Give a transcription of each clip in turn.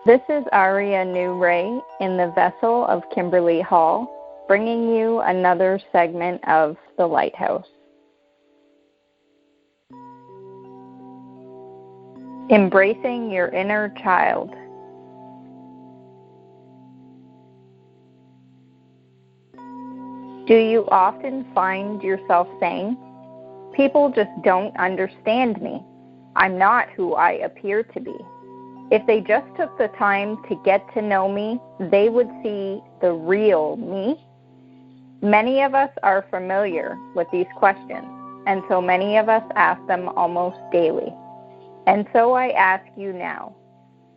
This is Aria New Ray in the vessel of Kimberly Hall, bringing you another segment of the Lighthouse. Embracing your inner child. Do you often find yourself saying, "People just don't understand me. I'm not who I appear to be. If they just took the time to get to know me, they would see the real me"? Many of us are familiar with these questions, and so many of us ask them almost daily. And so I ask you now,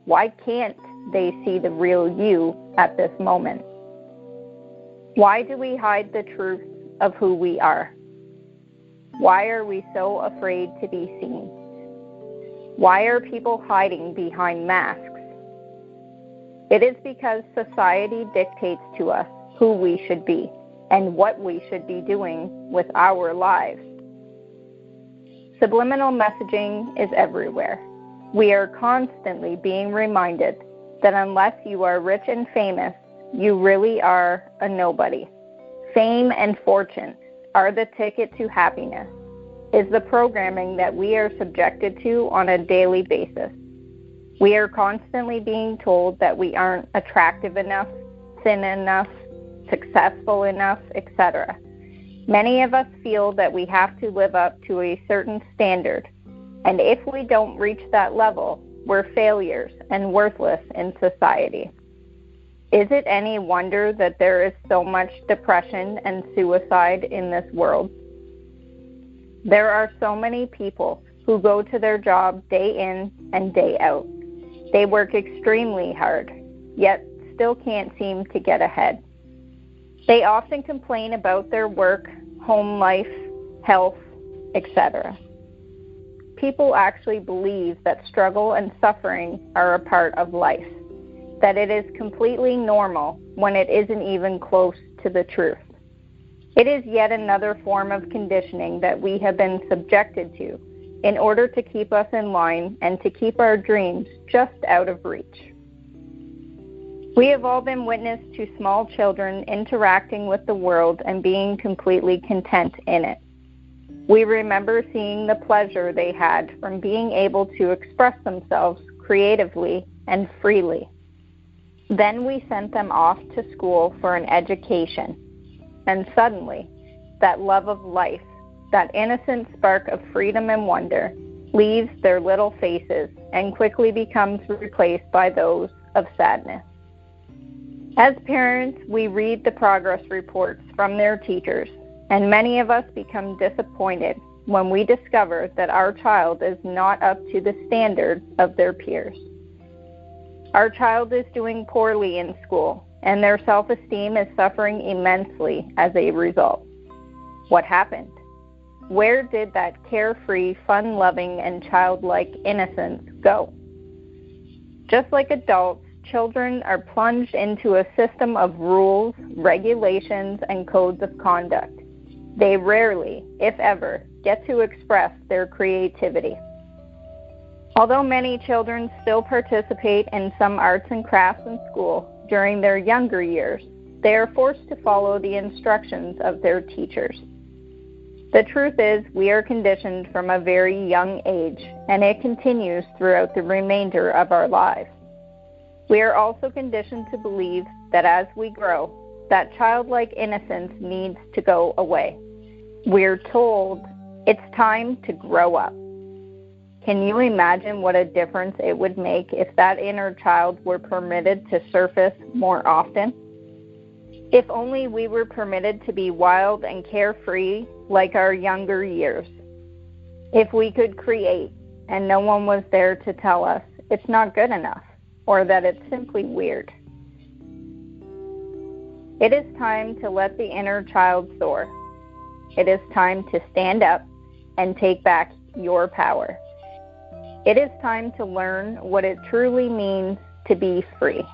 why can't they see the real you at this moment? Why do we hide the truth of who we are? Why are we so afraid to be seen? Why are people hiding behind masks? It is because society dictates to us who we should be and what we should be doing with our lives. Subliminal messaging is everywhere. We are constantly being reminded that unless you are rich and famous, you really are a nobody. Fame and fortune are the ticket to happiness, is the programming that we are subjected to on a daily basis. We are constantly being told that we aren't attractive enough, thin enough, successful enough, etc. Many of us feel that we have to live up to a certain standard, and if we don't reach that level, we're failures and worthless in society. Is it any wonder that there is so much depression and suicide in this world? There are so many people who go to their job day in and day out. They work extremely hard, yet still can't seem to get ahead. They often complain about their work, home life, health, etc. People actually believe that struggle and suffering are a part of life, that it is completely normal when it isn't even close to the truth. It is yet another form of conditioning that we have been subjected to in order to keep us in line and to keep our dreams just out of reach. We have all been witness to small children interacting with the world and being completely content in it. We remember seeing the pleasure they had from being able to express themselves creatively and freely. Then we sent them off to school for an education. And suddenly, that love of life, that innocent spark of freedom and wonder, leaves their little faces and quickly becomes replaced by those of sadness. As parents, we read the progress reports from their teachers, and many of us become disappointed when we discover that our child is not up to the standard of their peers. Our child is doing poorly in school, and their self-esteem is suffering immensely as a result. What happened? Where did that carefree, fun-loving, and childlike innocence go? Just like adults, children are plunged into a system of rules, regulations, and codes of conduct. They rarely, if ever, get to express their creativity. Although many children still participate in some arts and crafts in school during their younger years, they are forced to follow the instructions of their teachers. The truth is, we are conditioned from a very young age, and it continues throughout the remainder of our lives. We are also conditioned to believe that as we grow, that childlike innocence needs to go away. We're told it's time to grow up. Can you imagine what a difference it would make if that inner child were permitted to surface more often? If only we were permitted to be wild and carefree like our younger years. If we could create and no one was there to tell us it's not good enough or that it's simply weird. It is time to let the inner child soar. It is time to stand up and take back your power. It is time to learn what it truly means to be free.